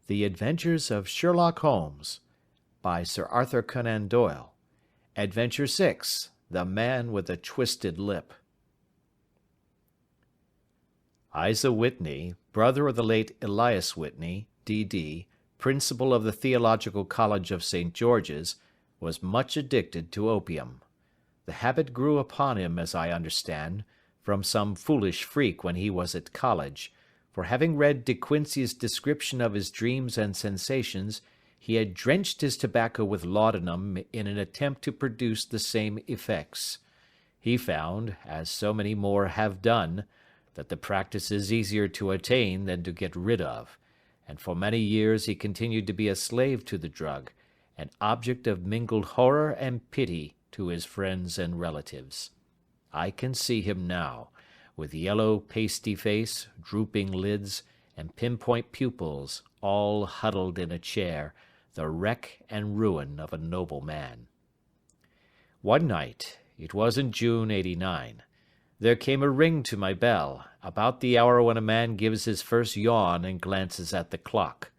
The Adventures of Sherlock Holmes, by Sir Arthur Conan Doyle. Adventure 6, The Man with a Twisted Lip. Isa Whitney, brother of the late Elias Whitney, D.D., principal of the Theological College of St. George's, was much addicted to opium. The habit grew upon him, as I understand, from some foolish freak when he was at college, for having read De Quincey's description of his dreams and sensations, he had drenched his tobacco with laudanum in an attempt to produce the same effects. He found, as so many more have done, that the practice is easier to attain than to get rid of, and for many years he continued to be a slave to the drug, an object of mingled horror and pity to his friends and relatives. I can see him now, with yellow pasty face, drooping lids, and pinpoint pupils, all huddled in a chair, the wreck and ruin of a noble man. One night, it was in June '89, there came a ring to my bell, about the hour when a man gives his first yawn and glances at the clock.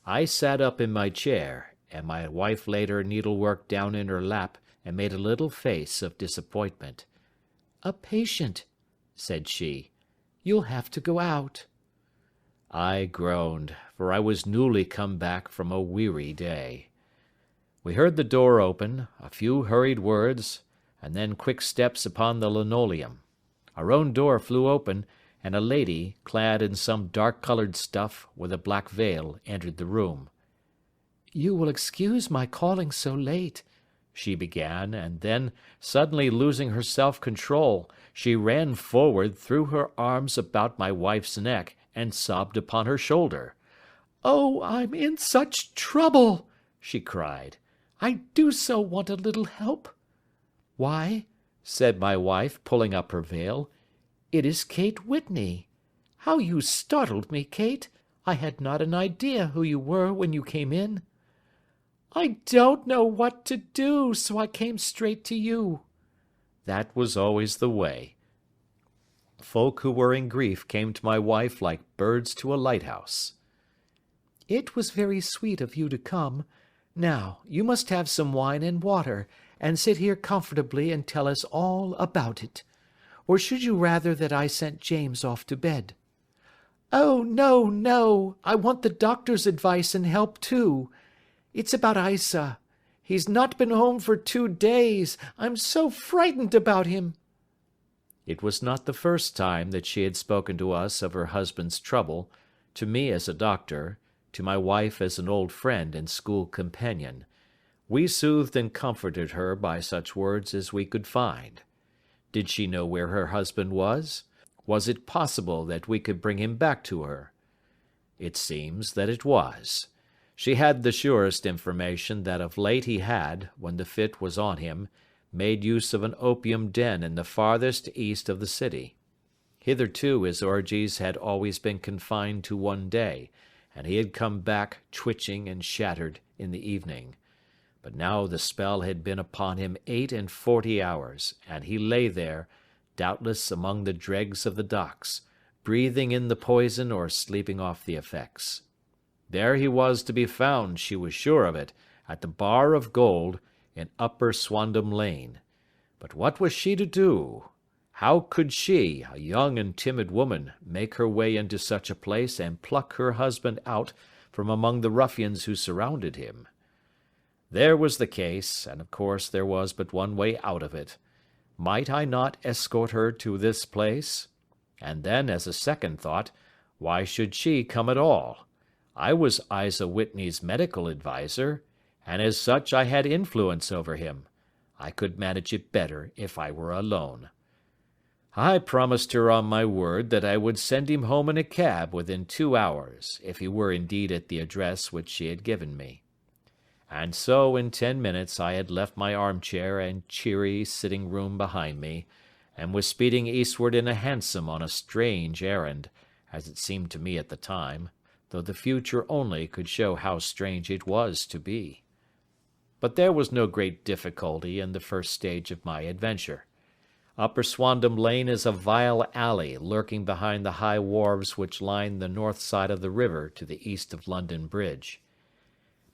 I sat up in my chair, and my wife laid her needlework down in her lap and made a little face of disappointment. "A patient," said she. "You'll have to go out." I groaned, for I was newly come back from a weary day. We heard the door open, a few hurried words, and then quick steps upon the linoleum. Our own door flew open, and a lady, clad in some dark-coloured stuff, with a black veil, entered the room. "You will excuse my calling so late," she began, and then, suddenly losing her self-control, she ran forward, threw her arms about my wife's neck, and sobbed upon her shoulder. "Oh, I'm in such trouble!" she cried. "I do so want a little help." "Why," said my wife, pulling up her veil, "it is Kate Whitney. How you startled me, Kate! I had not an idea who you were when you came in." "I don't know what to do, so I came straight to you." That was always the way. Folk who were in grief came to my wife like birds to a lighthouse. "It was very sweet of you to come. Now, you must have some wine and water, and sit here comfortably and tell us all about it. Or should you rather that I sent James off to bed?" "Oh, no, no! I want the doctor's advice and help too. It's about Isa. He's not been home for 2 days. I'm so frightened about him." It was not the first time that she had spoken to us of her husband's trouble, to me as a doctor, to my wife as an old friend and school companion. We soothed and comforted her by such words as we could find. Did she know where her husband was? Was it possible that we could bring him back to her? It seems that it was. She had the surest information that of late he had, when the fit was on him, made use of an opium den in the farthest east of the city. Hitherto his orgies had always been confined to one day, and he had come back twitching and shattered in the evening. But now the spell had been upon him 48 hours, and he lay there, doubtless among the dregs of the docks, breathing in the poison or sleeping off the effects. There he was to be found, she was sure of it, at the Bar of Gold, in Upper Swandam Lane. But what was she to do? How could she, a young and timid woman, make her way into such a place and pluck her husband out from among the ruffians who surrounded him? There was the case, and of course there was but one way out of it. Might I not escort her to this place? And then, as a second thought, why should she come at all? I was Isa Whitney's medical adviser, and as such I had influence over him. I could manage it better if I were alone. I promised her on my word that I would send him home in a cab within 2 hours, if he were indeed at the address which she had given me. And so in 10 minutes I had left my armchair and cheery sitting-room behind me, and was speeding eastward in a hansom on a strange errand, as it seemed to me at the time, though the future only could show how strange it was to be. But there was no great difficulty in the first stage of my adventure. Upper Swandam Lane is a vile alley lurking behind the high wharves which line the north side of the river to the east of London Bridge.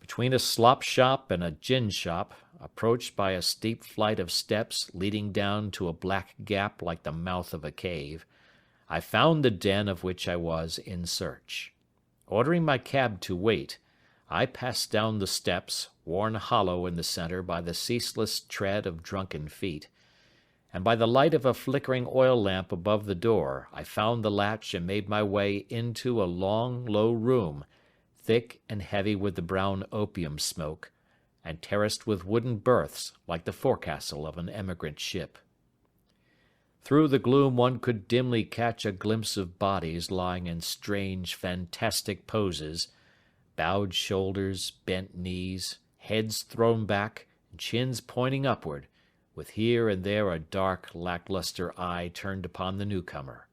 Between a slop shop and a gin shop, approached by a steep flight of steps leading down to a black gap like the mouth of a cave, I found the den of which I was in search. Ordering my cab to wait, I passed down the steps, worn hollow in the centre by the ceaseless tread of drunken feet, and by the light of a flickering oil lamp above the door I found the latch and made my way into a long, low room, thick and heavy with the brown opium smoke, and terraced with wooden berths like the forecastle of an emigrant ship. Through the gloom one could dimly catch a glimpse of bodies lying in strange, fantastic poses, bowed shoulders, bent knees, heads thrown back, and chins pointing upward, with here and there a dark, lacklustre eye turned upon the newcomer.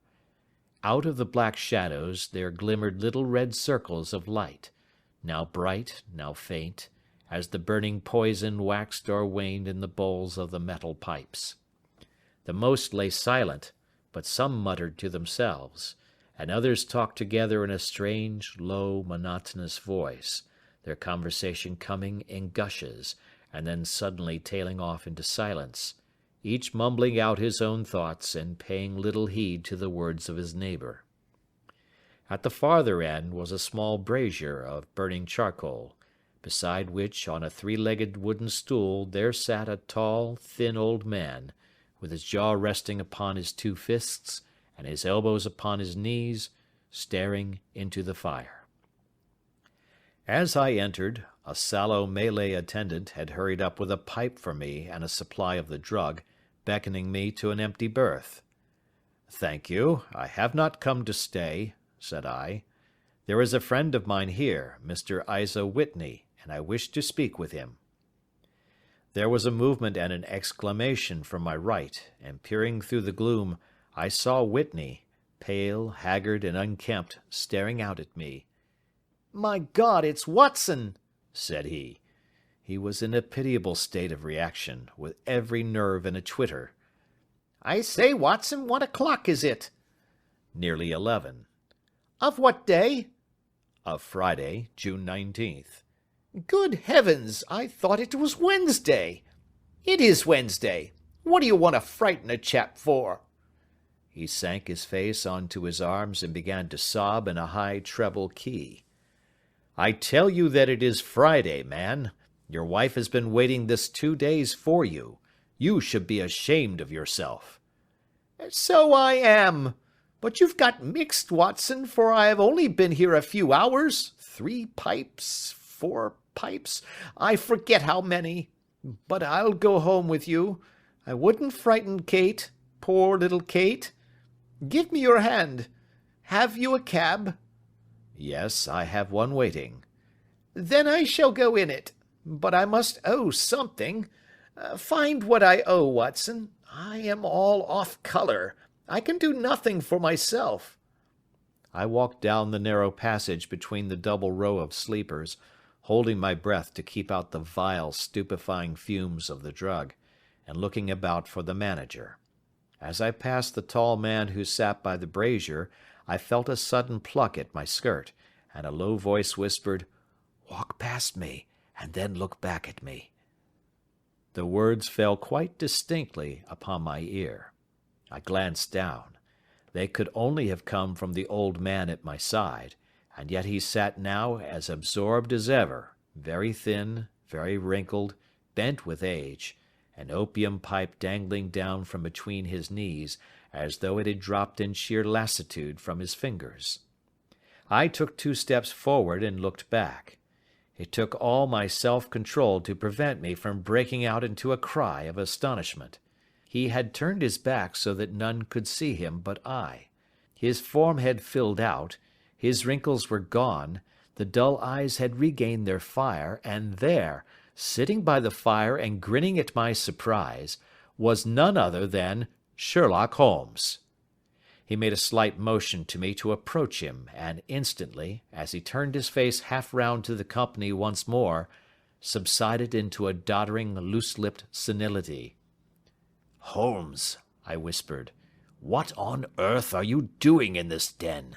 Out of the black shadows there glimmered little red circles of light, now bright, now faint, as the burning poison waxed or waned in the bowls of the metal pipes. The most lay silent, but some muttered to themselves, and others talked together in a strange, low, monotonous voice, their conversation coming in gushes, and then suddenly tailing off into silence, each mumbling out his own thoughts and paying little heed to the words of his neighbour. At the farther end was a small brazier of burning charcoal, beside which, on a three-legged wooden stool, there sat a tall, thin old man, with his jaw resting upon his two fists and his elbows upon his knees, staring into the fire. As I entered, a sallow Malay attendant had hurried up with a pipe for me and a supply of the drug, beckoning me to an empty berth. "Thank you, I have not come to stay," said I. "There is a friend of mine here, Mr. Isa Whitney, and I wish to speak with him." There was a movement and an exclamation from my right, and peering through the gloom, I saw Whitney, pale, haggard, and unkempt, staring out at me. "My God, it's Watson!" said he. He was in a pitiable state of reaction, with every nerve in a twitter. "I say, Watson, what o'clock is it?" "Nearly 11. "Of what day?" "Of Friday, June 19th. "Good heavens, I thought it was Wednesday." "It is Wednesday. What do you want to frighten a chap for?" He sank his face onto his arms and began to sob in a high treble key. "I tell you that it is Friday, man. Your wife has been waiting this 2 days for you. You should be ashamed of yourself." "So I am. But you've got mixed, Watson, for I have only been here a few hours. 3 pipes, 4 pipes, I forget how many. But I'll go home with you. I wouldn't frighten Kate, poor little Kate. Give me your hand. Have you a cab?" "Yes, I have one waiting." "Then I shall go in it. But I must owe something. Find what I owe, Watson. I am all off colour. I can do nothing for myself." I walked down the narrow passage between the double row of sleepers, holding my breath to keep out the vile, stupefying fumes of the drug, and looking about for the manager. As I passed the tall man who sat by the brazier, I felt a sudden pluck at my skirt, and a low voice whispered, "Walk past me, and then look back at me." The words fell quite distinctly upon my ear. I glanced down. They could only have come from the old man at my side, and yet he sat now as absorbed as ever, very thin, very wrinkled, bent with age, an opium pipe dangling down from between his knees as though it had dropped in sheer lassitude from his fingers. I took 2 steps forward and looked back. It took all my self-control to prevent me from breaking out into a cry of astonishment. He had turned his back so that none could see him but I. His form had filled out, his wrinkles were gone, the dull eyes had regained their fire, and there, sitting by the fire and grinning at my surprise, was none other than Sherlock Holmes. He made a slight motion to me to approach him, and instantly, as he turned his face half round to the company once more, subsided into a doddering, loose-lipped senility. "Holmes," I whispered. "What on earth are you doing in this den?"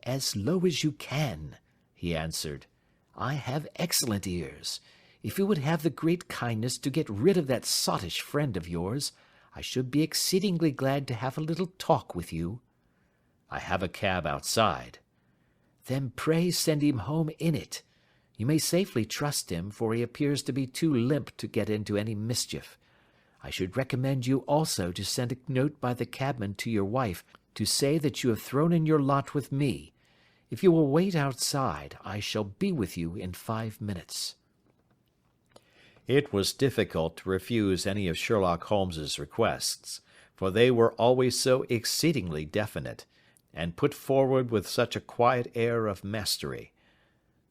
"As low as you can," he answered. "I have excellent ears. If you would have the great kindness to get rid of that sottish friend of yours, I should be exceedingly glad to have a little talk with you." "I have a cab outside." "Then pray send him home in it. You may safely trust him, for he appears to be too limp to get into any mischief. I should recommend you also to send a note by the cabman to your wife to say that you have thrown in your lot with me. If you will wait outside, I shall be with you in 5 minutes." It was difficult to refuse any of Sherlock Holmes's requests, for they were always so exceedingly definite, and put forward with such a quiet air of mastery.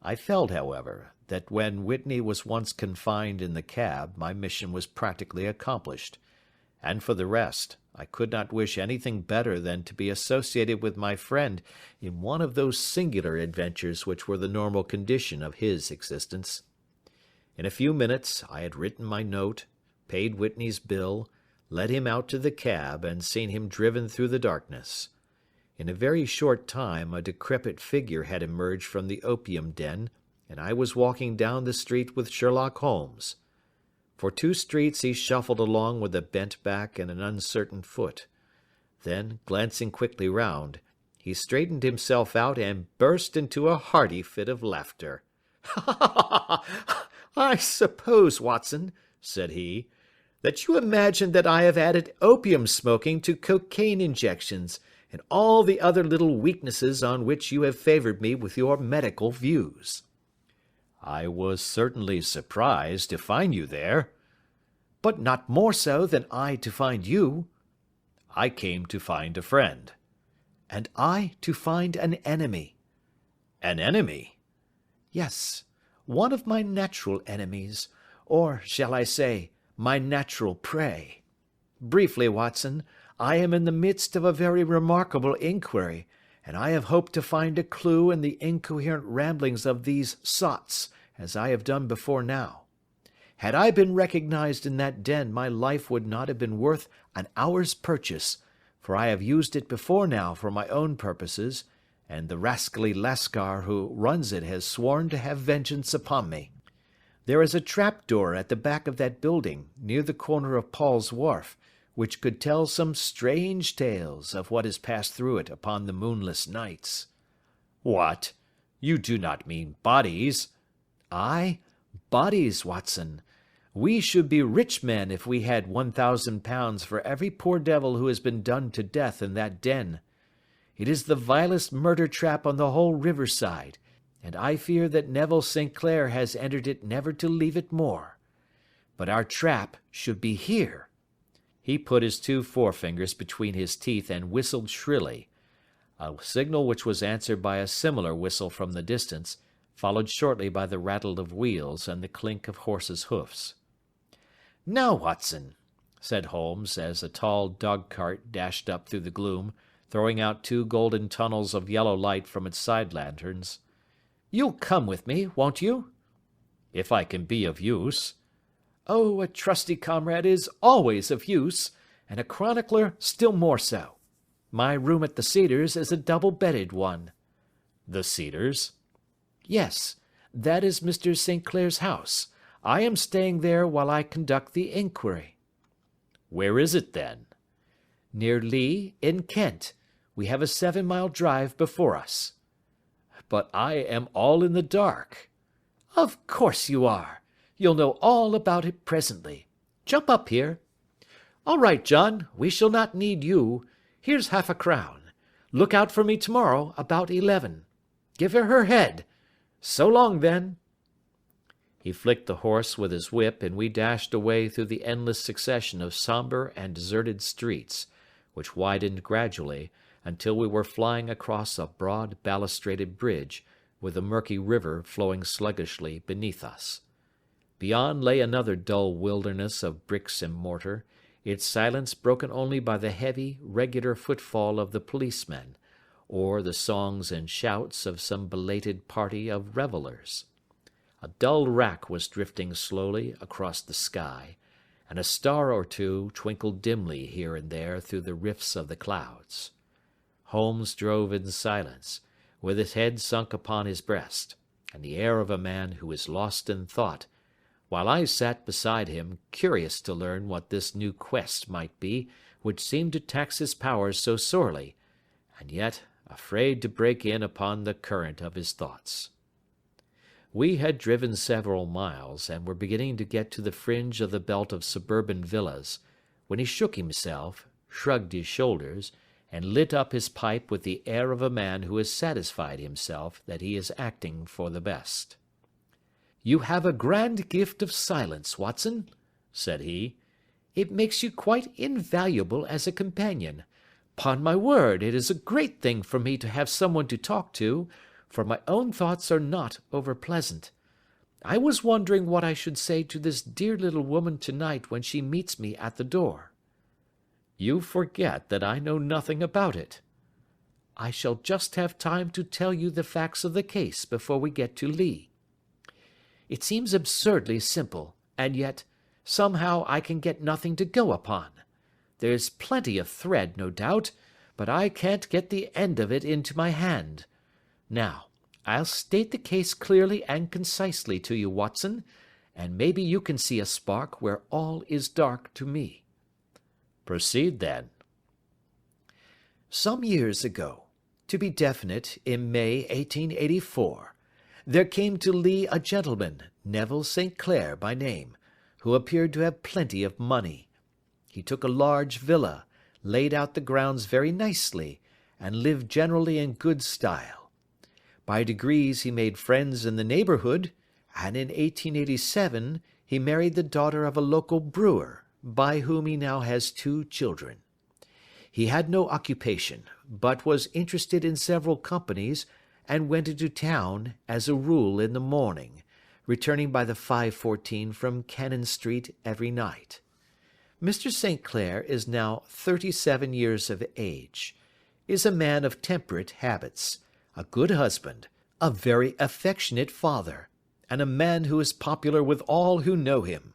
I felt, however, that when Whitney was once confined in the cab my mission was practically accomplished, and for the rest, I could not wish anything better than to be associated with my friend in one of those singular adventures which were the normal condition of his existence. In a few minutes I had written my note, paid Whitney's bill, led him out to the cab, and seen him driven through the darkness. In a very short time a decrepit figure had emerged from the opium den, and I was walking down the street with Sherlock Holmes. For 2 streets he shuffled along with a bent back and an uncertain foot. Then, glancing quickly round, he straightened himself out and burst into a hearty fit of laughter. "I suppose, Watson," said he, "that you imagine that I have added opium smoking to cocaine injections, and all the other little weaknesses on which you have favoured me with your medical views." "I was certainly surprised to find you there." "But not more so than I to find you." "I came to find a friend." "And I to find an enemy." "An enemy?" "Yes, one of my natural enemies, or, shall I say, my natural prey. Briefly, Watson, I am in the midst of a very remarkable inquiry, and I have hoped to find a clue in the incoherent ramblings of these sots, as I have done before now. Had I been recognized in that den, my life would not have been worth an hour's purchase, for I have used it before now for my own purposes, and the rascally Lascar who runs it has sworn to have vengeance upon me. There is a trap-door at the back of that building, near the corner of Paul's Wharf, which could tell some strange tales of what has passed through it upon the moonless nights." "What? You do not mean bodies?" "Aye, bodies, Watson. We should be rich men if we had £1,000 for every poor devil who has been done to death in that den. It is the vilest murder trap on the whole riverside, and I fear that Neville St. Clair has entered it never to leave it more. But our trap should be here." He put his 2 forefingers between his teeth and whistled shrilly, a signal which was answered by a similar whistle from the distance, followed shortly by the rattle of wheels and the clink of horses' hoofs. "Now, Watson," said Holmes, as a tall dog-cart dashed up through the gloom, throwing out 2 golden tunnels of yellow light from its side lanterns, "you'll come with me, won't you?" "If I can be of use." "Oh, a trusty comrade is always of use, and a chronicler still more so. My room at the Cedars is a double-bedded one." "The Cedars?" "Yes, that is Mr. St. Clair's house. I am staying there while I conduct the inquiry." "Where is it, then?" "Near Lee, in Kent. We have a 7-mile drive before us." "But I am all in the dark." "Of course you are. You'll know all about it presently. Jump up here. All right, John, we shall not need you. Here's £50. Look out for me tomorrow about 11. Give her head. So long, then." He flicked the horse with his whip, and we dashed away through the endless succession of sombre and deserted streets, which widened gradually, until we were flying across a broad balustraded bridge, with the murky river flowing sluggishly beneath us. Beyond lay another dull wilderness of bricks and mortar, its silence broken only by the heavy, regular footfall of the policemen, or the songs and shouts of some belated party of revellers. A dull wrack was drifting slowly across the sky, and a star or two twinkled dimly here and there through the rifts of the clouds. Holmes drove in silence, with his head sunk upon his breast, and the air of a man who is lost in thought, while I sat beside him, curious to learn what this new quest might be which seemed to tax his powers so sorely, and yet afraid to break in upon the current of his thoughts. We had driven several miles, and were beginning to get to the fringe of the belt of suburban villas, when he shook himself, shrugged his shoulders, and lit up his pipe with the air of a man who has satisfied himself that he is acting for the best. "You have a grand gift of silence, Watson," said he. "It makes you quite invaluable as a companion. 'Pon my word, it is a great thing for me to have someone to talk to, for my own thoughts are not over-pleasant. I was wondering what I should say to this dear little woman to-night when she meets me at the door." "You forget that I know nothing about it." "I shall just have time to tell you the facts of the case before we get to Lee. It seems absurdly simple, and yet, somehow I can get nothing to go upon. There's plenty of thread, no doubt, but I can't get the end of it into my hand. Now, I'll state the case clearly and concisely to you, Watson, and maybe you can see a spark where all is dark to me." "Proceed, then." "Some years ago, to be definite, in May 1884, there came to Lee a gentleman, Neville St. Clair by name, who appeared to have plenty of money. He took a large villa, laid out the grounds very nicely, and lived generally in good style. By degrees he made friends in the neighbourhood, and in 1887 he married the daughter of a local brewer, by whom he now has 2 children. He had no occupation, but was interested in several companies, and went into town, as a rule, in the morning, returning by the 5:14 from Cannon Street every night. Mr. St. Clair is now 37 years of age, is a man of temperate habits, a good husband, a very affectionate father, and a man who is popular with all who know him.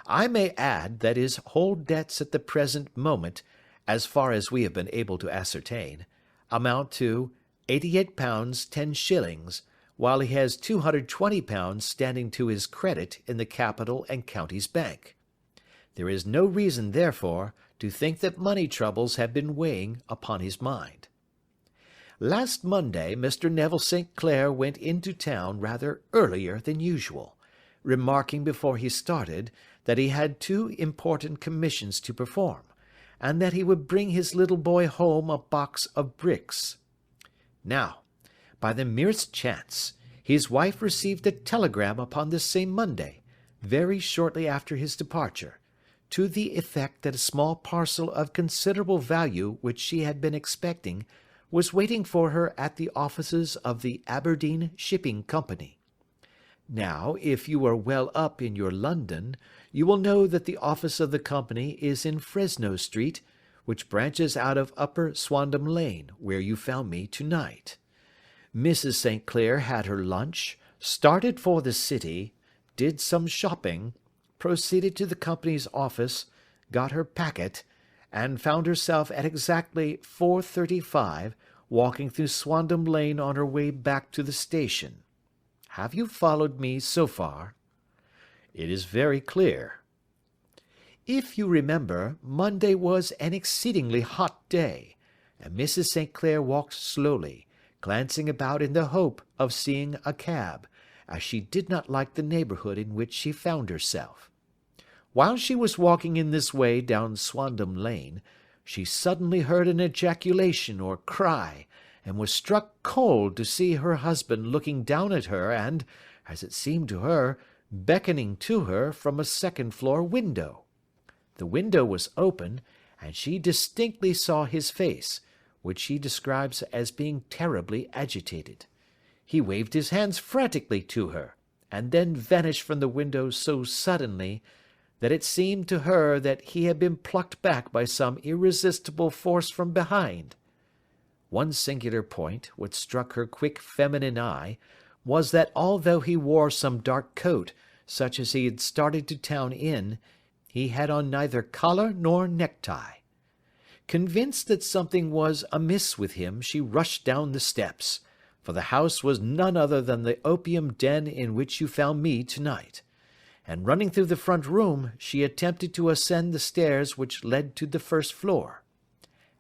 I may add that his whole debts at the present moment, as far as we have been able to ascertain, amount to £88 10s, while he has £220 standing to his credit in the Capital and Counties Bank. There is no reason, therefore, to think that money troubles have been weighing upon his mind. Last Monday Mr. Neville St. Clair went into town rather earlier than usual, remarking before he started that he had 2 important commissions to perform, and that he would bring his little boy home a box of bricks. Now, by the merest chance, his wife received a telegram upon this same Monday, very shortly after his departure, to the effect that a small parcel of considerable value which she had been expecting was waiting for her at the offices of the Aberdeen Shipping Company. Now, if you are well up in your London, you will know that the office of the company is in Fresno Street, which branches out of Upper Swandam Lane, where you found me to-night. Mrs. St. Clair had her lunch, started for the city, did some shopping, proceeded to the company's office, got her packet, and found herself at exactly 4:35 walking through Swandam Lane on her way back to the station. Have you followed me so far?" "It is very clear." "If you remember, Monday was an exceedingly hot day, and Mrs. St. Clair walked slowly, glancing about in the hope of seeing a cab, as she did not like the neighbourhood in which she found herself. While she was walking in this way down Swandam Lane, she suddenly heard an ejaculation or cry, and was struck cold to see her husband looking down at her and, as it seemed to her, beckoning to her from a second-floor window. The window was open, and she distinctly saw his face, which she describes as being terribly agitated. He waved his hands frantically to her, and then vanished from the window so suddenly that it seemed to her that he had been plucked back by some irresistible force from behind. One singular point, which struck her quick feminine eye, was that although he wore some dark coat, such as he had started to town in, He had on neither collar nor necktie. Convinced that something was amiss with him, she rushed down the steps, for the house was none other than the opium den in which you found me tonight, and running through the front room, she attempted to ascend the stairs which led to the first floor.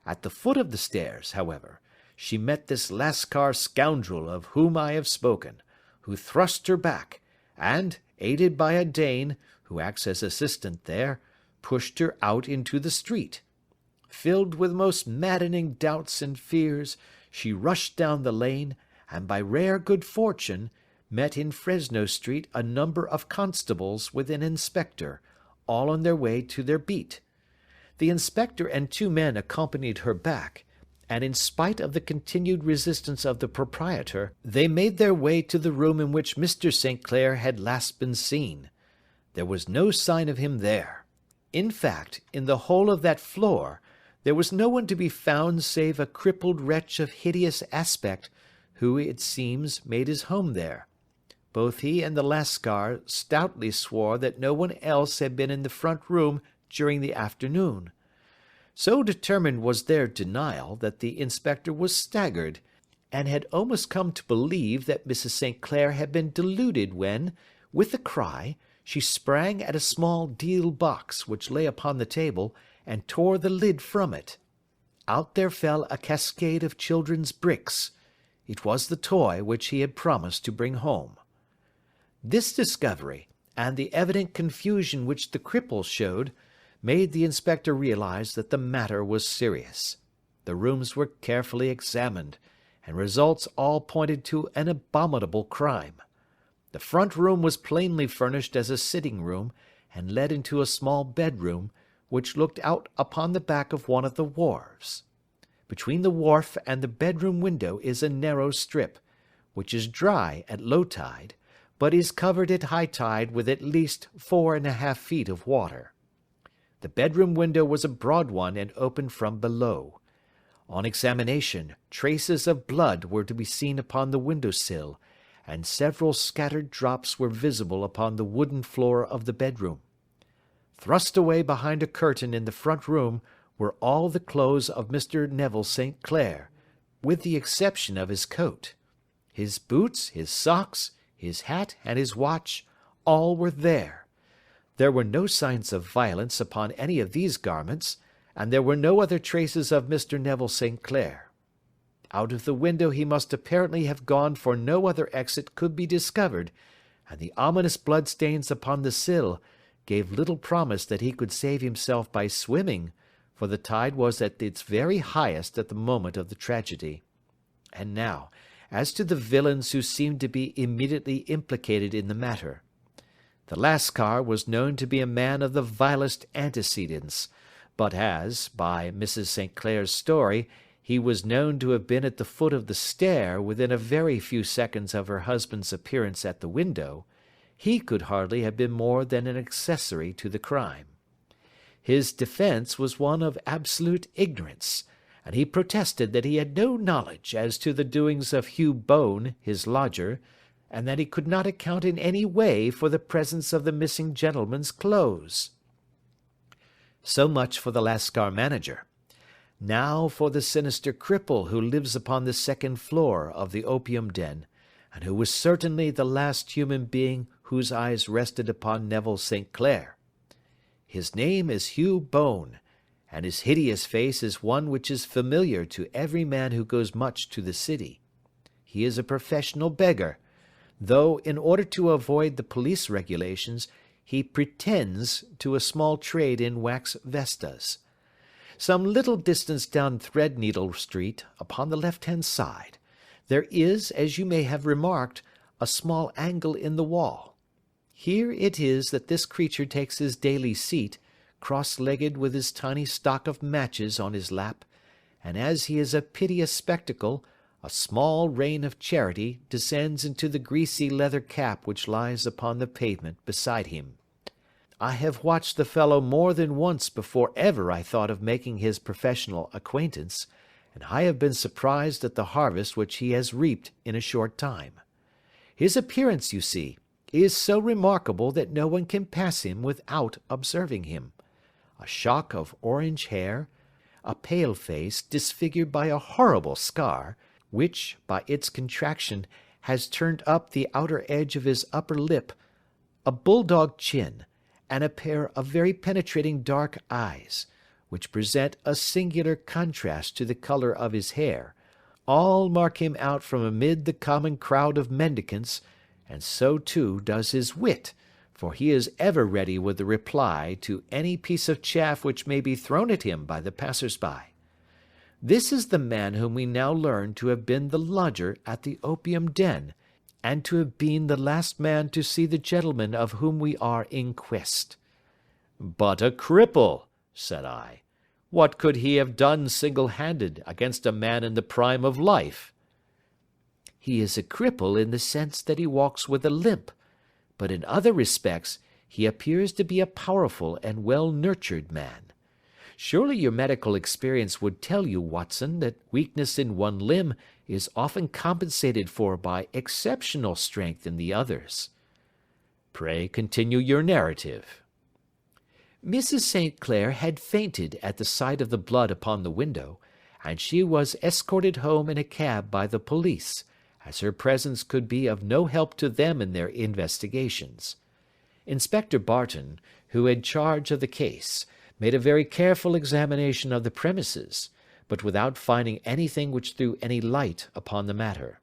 At the foot of the stairs, however, she met this Lascar scoundrel of whom I have spoken, who thrust her back, and, aided by a Dane, who acts as assistant there, pushed her out into the street. Filled with most maddening doubts and fears, she rushed down the lane, and by rare good fortune, met in Fresno Street a number of constables with an inspector, all on their way to their beat. The inspector and 2 men accompanied her back, and in spite of the continued resistance of the proprietor, they made their way to the room in which Mr. St. Clair had last been seen. There was no sign of him there. In fact, in the whole of that floor, there was no one to be found save a crippled wretch of hideous aspect, who, it seems, made his home there. Both he and the Lascar stoutly swore that no one else had been in the front room during the afternoon. So determined was their denial that the inspector was staggered, and had almost come to believe that Mrs. St. Clair had been deluded when, with a cry, she sprang at a small deal box which lay upon the table, and tore the lid from it. Out there fell a cascade of children's bricks. It was the toy which he had promised to bring home. This discovery, and the evident confusion which the cripple showed, made the inspector realize that the matter was serious. The rooms were carefully examined, and results all pointed to an abominable crime. The front room was plainly furnished as a sitting room, and led into a small bedroom, which looked out upon the back of one of the wharves. Between the wharf and the bedroom window is a narrow strip, which is dry at low tide, but is covered at high tide with at least 4½ feet of water. The bedroom window was a broad one and opened from below. On examination, traces of blood were to be seen upon the window-sill, and several scattered drops were visible upon the wooden floor of the bedroom. Thrust away behind a curtain in the front room were all the clothes of Mr. Neville St. Clair, with the exception of his coat. His boots, his socks, his hat, and his watch, all were there. There were no signs of violence upon any of these garments, and there were no other traces of Mr. Neville St. Clair. Out of the window he must apparently have gone, for no other exit could be discovered, and the ominous bloodstains upon the sill gave little promise that he could save himself by swimming, for the tide was at its very highest at the moment of the tragedy. And now, as to the villains who seemed to be immediately implicated in the matter. The Lascar was known to be a man of the vilest antecedents, but as, by Mrs. St. Clair's story, he was known to have been at the foot of the stair within a very few seconds of her husband's appearance at the window, he could hardly have been more than an accessory to the crime. His defence was one of absolute ignorance, and he protested that he had no knowledge as to the doings of Hugh Bone, his lodger, and that he could not account in any way for the presence of the missing gentleman's clothes. So much for the Lascar manager. Now for the sinister cripple who lives upon the second floor of the opium den, and who was certainly the last human being whose eyes rested upon Neville St. Clair. His name is Hugh Bone, and his hideous face is one which is familiar to every man who goes much to the city. He is a professional beggar, though, in order to avoid the police regulations, he pretends to a small trade in wax vestas. Some little distance down Threadneedle Street, upon the left-hand side, there is, as you may have remarked, a small angle in the wall. Here it is that this creature takes his daily seat, cross-legged with his tiny stock of matches on his lap, and as he is a piteous spectacle, a small rain of charity descends into the greasy leather cap which lies upon the pavement beside him. I have watched the fellow more than once before ever I thought of making his professional acquaintance, and I have been surprised at the harvest which he has reaped in a short time. His appearance, you see, is so remarkable that no one can pass him without observing him. A shock of orange hair, a pale face disfigured by a horrible scar, which, by its contraction, has turned up the outer edge of his upper lip, a bulldog chin, and a pair of very penetrating dark eyes, which present a singular contrast to the colour of his hair, all mark him out from amid the common crowd of mendicants, and so too does his wit, for he is ever ready with a reply to any piece of chaff which may be thrown at him by the passers-by. This is the man whom we now learn to have been the lodger at the opium den, and to have been the last man to see the gentleman of whom we are in quest. But a cripple, said I. What could he have done single-handed against a man in the prime of life? He is a cripple in the sense that he walks with a limp, but in other respects he appears to be a powerful and well-nurtured man. Surely your medical experience would tell you, Watson, that weakness in one limb is often compensated for by exceptional strength in the others. Pray continue your narrative. Mrs. St. Clair had fainted at the sight of the blood upon the window, and she was escorted home in a cab by the police, as her presence could be of no help to them in their investigations. Inspector Barton, who had charge of the case, made a very careful examination of the premises, but without finding anything which threw any light upon the matter.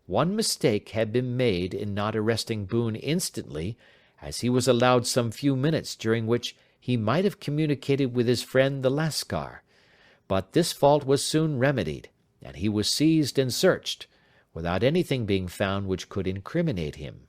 One mistake had been made in not arresting Boone instantly, as he was allowed some few minutes during which he might have communicated with his friend the Lascar, but this fault was soon remedied, and he was seized and searched, without anything being found which could incriminate him.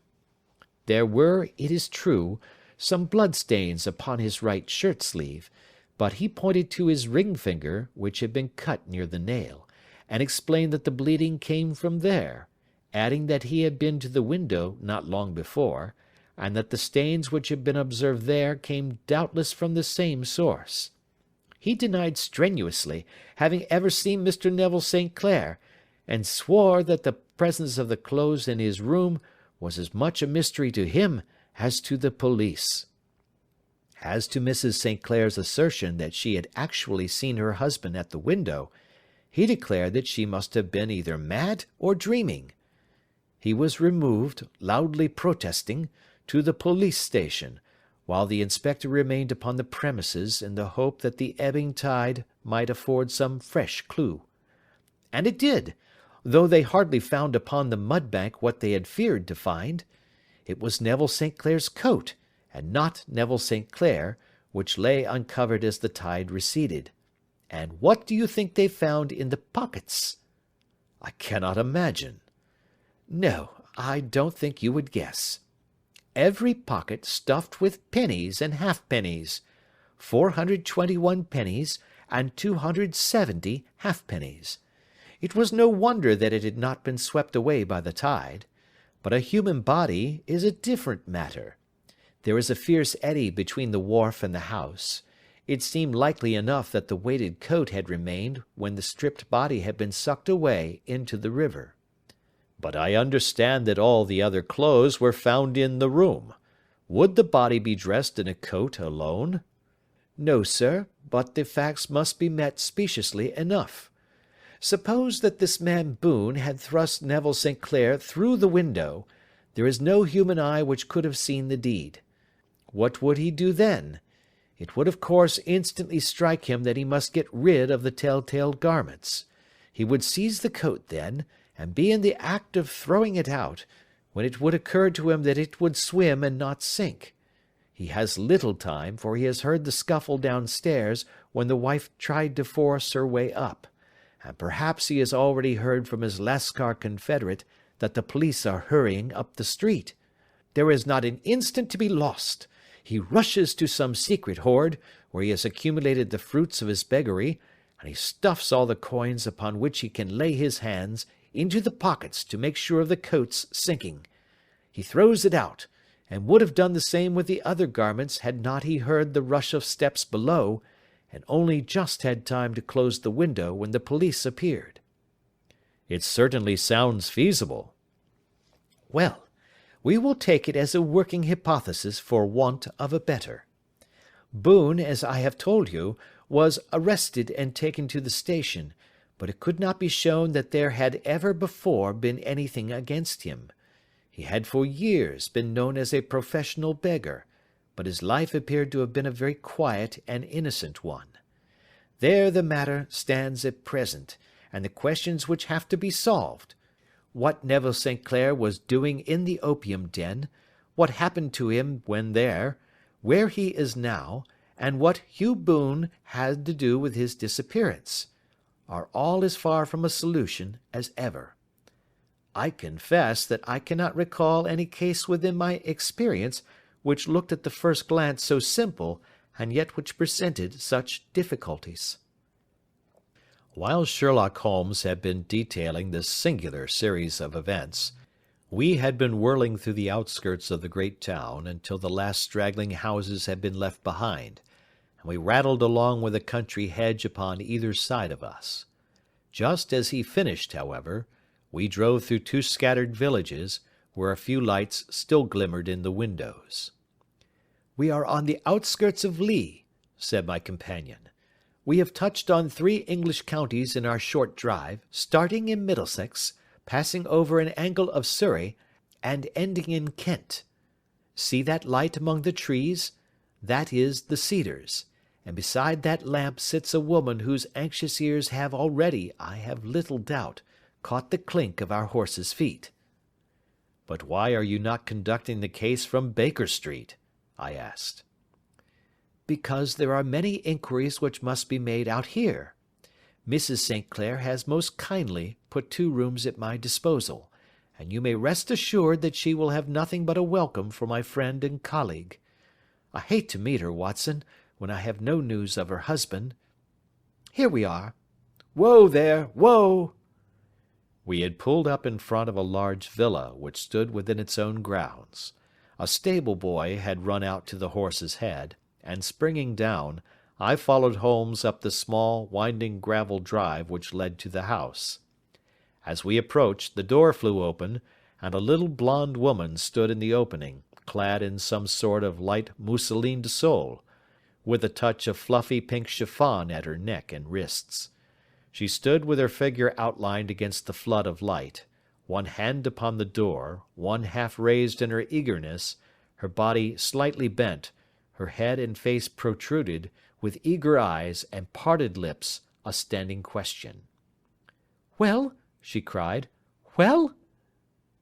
There were, it is true, some blood-stains upon his right shirt-sleeve, but he pointed to his ring-finger, which had been cut near the nail, and explained that the bleeding came from there, adding that he had been to the window not long before, and that the stains which had been observed there came doubtless from the same source. He denied strenuously having ever seen Mr. Neville St. Clair, and swore that the presence of the clothes in his room was as much a mystery to him as to the police. As to Mrs. St. Clair's assertion that she had actually seen her husband at the window, he declared that she must have been either mad or dreaming. He was removed, loudly protesting, to the police station, while the inspector remained upon the premises in the hope that the ebbing tide might afford some fresh clue. And it did, though they hardly found upon the mud-bank what they had feared to find. It was Neville St. Clair's coat, and not Neville St. Clair, which lay uncovered as the tide receded. And what do you think they found in the pockets? I cannot imagine. No, I don't think you would guess. Every pocket stuffed with pennies and halfpennies, 421 pennies and 270 halfpennies. It was no wonder that it had not been swept away by the tide. But a human body is a different matter. There is a fierce eddy between the wharf and the house. It seemed likely enough that the weighted coat had remained when the stripped body had been sucked away into the river. But I understand that all the other clothes were found in the room. Would the body be dressed in a coat alone? No, sir, but the facts must be met speciously enough. Suppose that this man Boone had thrust Neville St. Clair through the window, there is no human eye which could have seen the deed. What would he do then? It would of course instantly strike him that he must get rid of the tell-tale garments. He would seize the coat then, and be in the act of throwing it out, when it would occur to him that it would swim and not sink. He has little time, for he has heard the scuffle downstairs when the wife tried to force her way up, and perhaps he has already heard from his Lascar confederate that the police are hurrying up the street. There is not an instant to be lost. He rushes to some secret hoard, where he has accumulated the fruits of his beggary, and he stuffs all the coins upon which he can lay his hands into the pockets to make sure of the coat's sinking. He throws it out, and would have done the same with the other garments had not he heard the rush of steps below, and only just had time to close the window when the police appeared. It certainly sounds feasible. Well, We will take it as a working hypothesis for want of a better. Boone, as I have told you, was arrested and taken to the station, but it could not be shown that there had ever before been anything against him. He had for years been known as a professional beggar, but his life appeared to have been a very quiet and innocent one. There the matter stands at present, and the questions which have to be solved. What Neville St. Clair was doing in the opium den, what happened to him when there, where he is now, and what Hugh Boone had to do with his disappearance, are all as far from a solution as ever. I confess that I cannot recall any case within my experience which looked at the first glance so simple, and yet which presented such difficulties. While Sherlock Holmes had been detailing this singular series of events, we had been whirling through the outskirts of the great town until the last straggling houses had been left behind, and we rattled along with a country hedge upon either side of us. Just as he finished, however, we drove through 2 scattered villages, where a few lights still glimmered in the windows. "We are on the outskirts of Lee," said my companion. "We have touched on 3 English counties in our short drive, starting in Middlesex, passing over an angle of Surrey, and ending in Kent. See that light among the trees? That is the Cedars, and beside that lamp sits a woman whose anxious ears have already, I have little doubt, caught the clink of our horses' feet." "But why are you not conducting the case from Baker Street?" I asked. "Because there are many inquiries which must be made out here. Mrs. St. Clair has most kindly put 2 rooms at my disposal, and you may rest assured that she will have nothing but a welcome for my friend and colleague. I hate to meet her, Watson, when I have no news of her husband. Here we are. Whoa there, whoa!" We had pulled up in front of a large villa which stood within its own grounds. A stable boy had run out to the horse's head, and springing down, I followed Holmes up the small, winding gravel drive which led to the house. As we approached, the door flew open, and a little blonde woman stood in the opening, clad in some sort of light mousseline de Sole, with a touch of fluffy pink chiffon at her neck and wrists. She stood with her figure outlined against the flood of light, one hand upon the door, one half raised in her eagerness, her body slightly bent, her head and face protruded, with eager eyes and parted lips, a standing question. "Well?" she cried. "Well?"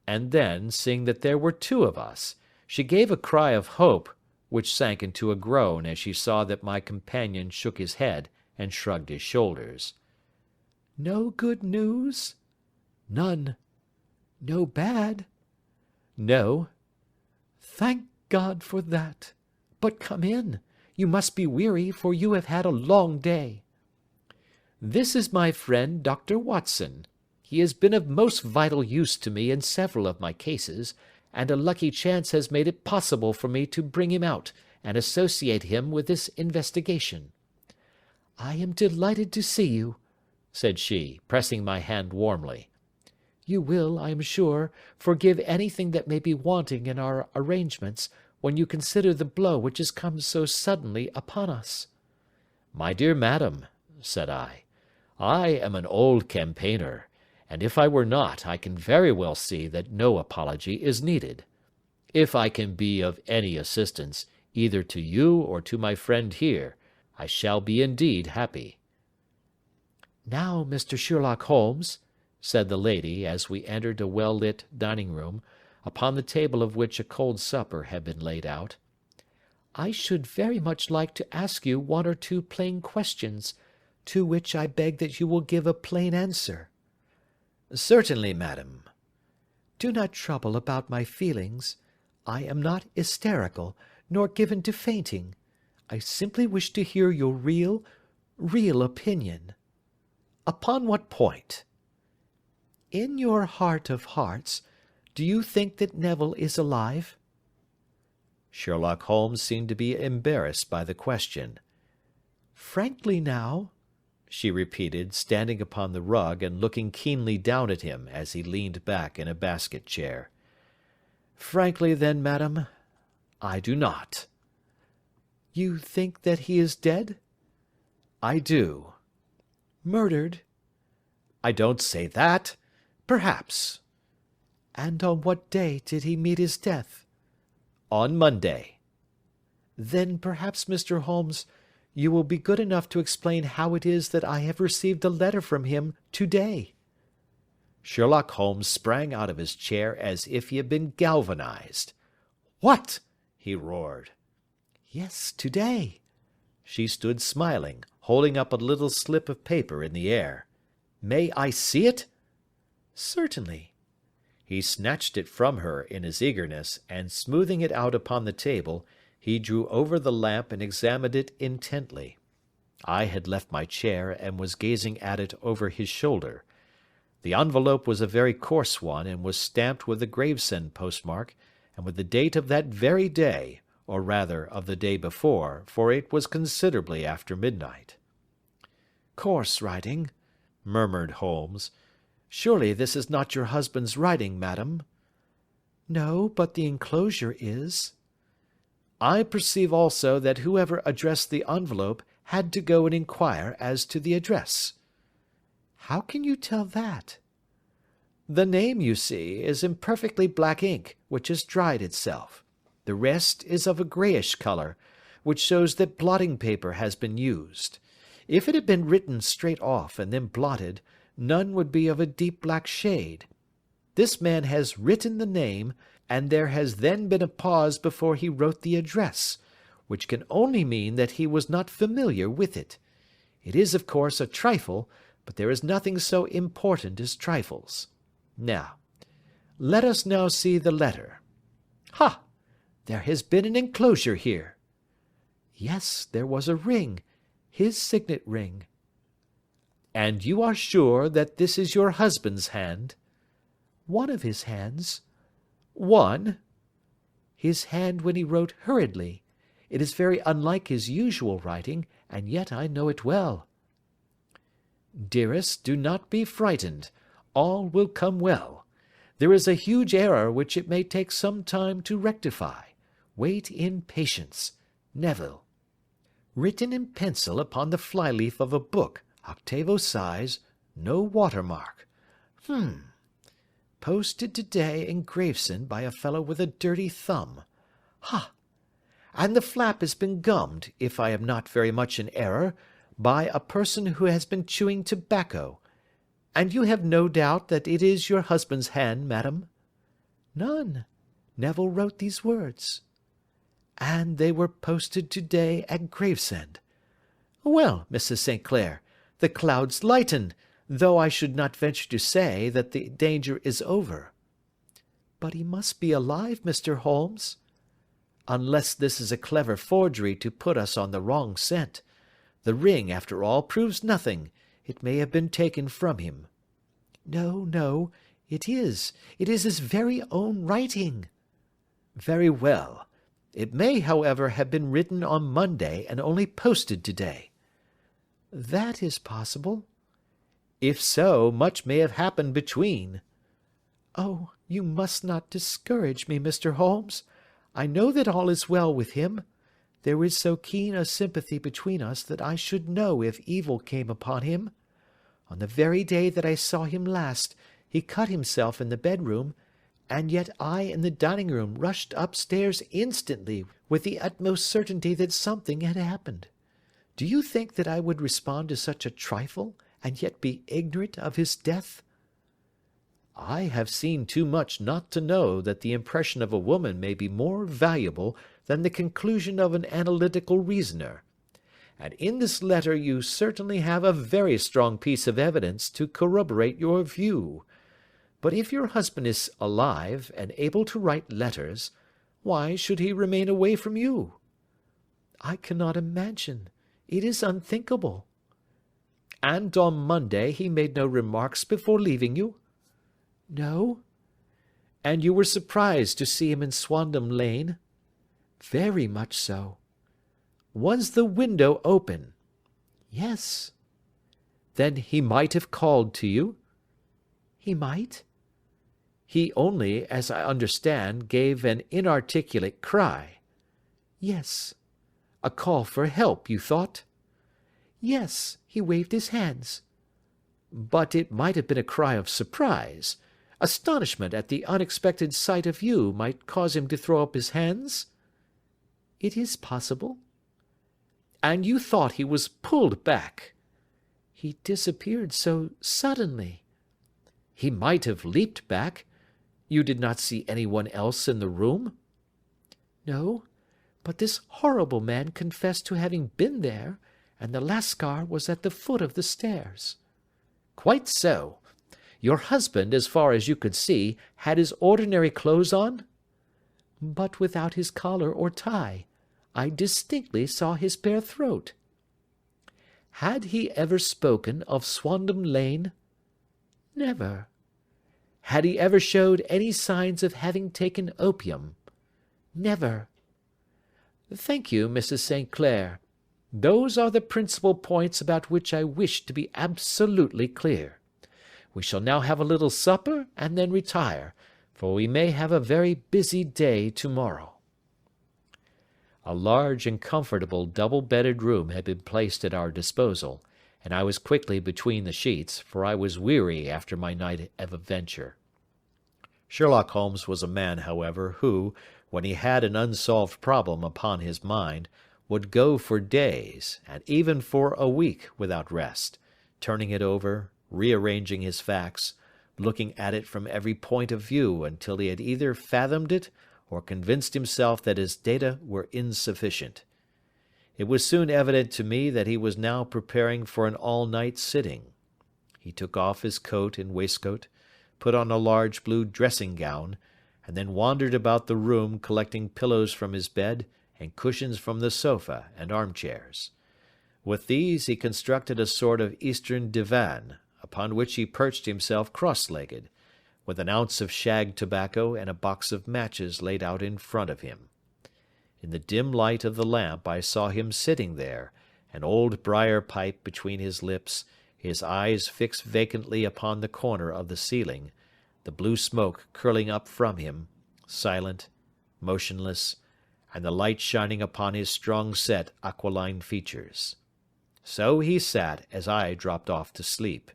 And then, seeing that there were 2 of us, she gave a cry of hope, which sank into a groan as she saw that my companion shook his head and shrugged his shoulders. "No good news?" "None." "No bad?" "No." "Thank God for that. But come in. You must be weary, for you have had a long day. This is my friend Dr. Watson. He has been of most vital use to me in several of my cases, and a lucky chance has made it possible for me to bring him out and associate him with this investigation. I am delighted to see you," said she, pressing my hand warmly. "You will, I am sure, forgive anything that may be wanting in our arrangements, when you consider the blow which has come so suddenly upon us." "My dear madam," said I am an old campaigner, and if I were not, I can very well see that no apology is needed. If I can be of any assistance, either to you or to my friend here, I shall be indeed happy." "Now, Mr. Sherlock Holmes," said the lady, as we entered a well-lit dining-room, upon the table of which a cold supper had been laid out, "I should very much like to ask you 1 or 2 plain questions, to which I beg that you will give a plain answer." "Certainly, madam." "Do not trouble about my feelings. I am not hysterical, nor given to fainting. I simply wish to hear your real opinion." "Upon what point?" "In your heart of hearts, do you think that Neville is alive?" Sherlock Holmes seemed to be embarrassed by the question. "Frankly now," she repeated, standing upon the rug and looking keenly down at him as he leaned back in a basket chair. Frankly, then, madam, I do not. You think that he is dead? I do. Murdered? I don't say that. Perhaps. And on what day did he meet his death? On Monday. Then perhaps, Mr. Holmes, you will be good enough to explain how it is that I have received a letter from him today. Sherlock Holmes sprang out of his chair as if he had been galvanized. "What?" he roared. Yes, today. She stood smiling, holding up a little slip of paper in the air. "May I see it?" Certainly. He snatched it from her in his eagerness, and smoothing it out upon the table, he drew over the lamp and examined it intently. I had left my chair and was gazing at it over his shoulder. The envelope was a very coarse one, and was stamped with the Gravesend postmark, and with the date of that very day, or rather of the day before, for it was considerably after midnight. "Coarse writing," murmured Holmes. "Surely this is not your husband's writing, madam?" "No, but the enclosure is." "I perceive also that whoever addressed the envelope had to go and inquire as to the address." "How can you tell that?" "The name, you see, is in perfectly black ink, which has dried itself. The rest is of a greyish colour, which shows that blotting paper has been used. If it had been written straight off and then blotted, none would be of a deep black shade. This man has written the name, and there has then been a pause before he wrote the address, which can only mean that he was not familiar with it. It is, of course, a trifle, but there is nothing so important as trifles. Now, let us now see the letter. Ha! There has been an enclosure here." "Yes, there was a ring, his signet ring." "And you are sure that this is your husband's hand?" "One of his hands." "One?" "His hand when he wrote hurriedly. It is very unlike his usual writing, and yet I know it well." "Dearest, do not be frightened. All will come well. There is a huge error which it may take some time to rectify. Wait in patience. Neville. Written in pencil upon the flyleaf of a book, octavo size, no watermark. Posted today in Gravesend by a fellow with a dirty thumb. Ha! And the flap has been gummed, if I am not very much in error, by a person who has been chewing tobacco. And you have no doubt that it is your husband's hand, madam?" "None. Neville wrote these words." "And they were posted today at Gravesend. Well, Mrs. St. Clair, the clouds lighten, though I should not venture to say that the danger is over." "But he must be alive, Mr. Holmes." "Unless this is a clever forgery to put us on the wrong scent. The ring, after all, proves nothing. It may have been taken from him." "No, no, it is. It is his very own writing." "Very well. It may, however, have been written on Monday and only posted today." "That is possible." "If so, much may have happened between." "Oh, you must not discourage me, Mr. Holmes. I know that all is well with him. There is so keen a sympathy between us that I should know if evil came upon him. On the very day that I saw him last, he cut himself in the bedroom, and yet I in the dining room rushed upstairs instantly with the utmost certainty that something had happened. Do you think that I would respond to such a trifle, and yet be ignorant of his death?" "I have seen too much not to know that the impression of a woman may be more valuable than the conclusion of an analytical reasoner. And in this letter you certainly have a very strong piece of evidence to corroborate your view. But if your husband is alive, and able to write letters, why should he remain away from you?" "I cannot imagine. It is unthinkable." "And on Monday he made no remarks before leaving you?" "No." "And you were surprised to see him in Swandam Lane?" "Very much so." "Was the window open?" "Yes." "Then he might have called to you?" "He might." He only, as I understand, gave an inarticulate cry. Yes. A call for help, you thought? Yes, he waved his hands. But it might have been a cry of surprise. Astonishment at the unexpected sight of you might cause him to throw up his hands? It is possible. And you thought he was pulled back? He disappeared so suddenly. He might have leaped back. You did not see anyone else in the room? No, but this horrible man confessed to having been there, and the Lascar was at the foot of the stairs. Quite so. Your husband, as far as you could see, had his ordinary clothes on? But without his collar or tie. I distinctly saw his bare throat. Had he ever spoken of Swandam Lane? Never. Had he ever showed any signs of having taken opium? Never. Thank you, Mrs. St. Clair. Those are the principal points about which I wish to be absolutely clear. We shall now have a little supper and then retire, for we may have a very busy day tomorrow. A large and comfortable double-bedded room had been placed at our disposal, and I was quickly between the sheets, for I was weary after my night of adventure. Sherlock Holmes was a man, however, who, when he had an unsolved problem upon his mind, would go for days, and even for a week, without rest, turning it over, rearranging his facts, looking at it from every point of view until he had either fathomed it or convinced himself that his data were insufficient. It was soon evident to me that he was now preparing for an all-night sitting. He took off his coat and waistcoat, put on a large blue dressing-gown, and then wandered about the room collecting pillows from his bed and cushions from the sofa and armchairs. With these he constructed a sort of Eastern divan, upon which he perched himself cross-legged, with an ounce of shag tobacco and a box of matches laid out in front of him. In the dim light of the lamp I saw him sitting there, an old briar pipe between his lips, his eyes fixed vacantly upon the corner of the ceiling, the blue smoke curling up from him, silent, motionless, and the light shining upon his strong-set aquiline features. So he sat as I dropped off to sleep,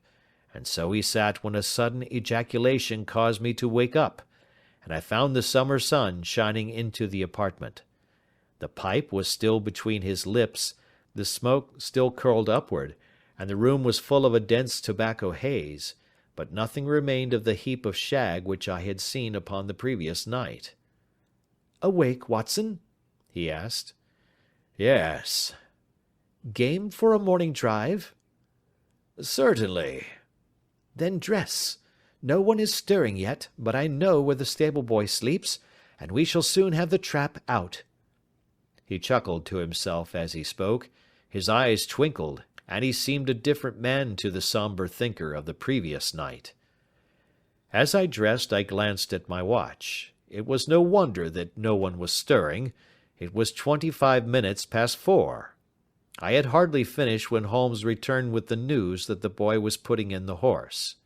and so he sat when a sudden ejaculation caused me to wake up, and I found the summer sun shining into the apartment. The pipe was still between his lips, the smoke still curled upward, and the room was full of a dense tobacco haze, but nothing remained of the heap of shag which I had seen upon the previous night. "Awake, Watson?" he asked. "Yes." "Game for a morning drive?" "Certainly." "Then dress. No one is stirring yet, but I know where the stable-boy sleeps, and we shall soon have the trap out." He chuckled to himself as he spoke, his eyes twinkled, and he seemed a different man to the sombre thinker of the previous night. As I dressed I glanced at my watch. It was no wonder that no one was stirring. It was 25 minutes past 4. I had hardly finished when Holmes returned with the news that the boy was putting in the horse.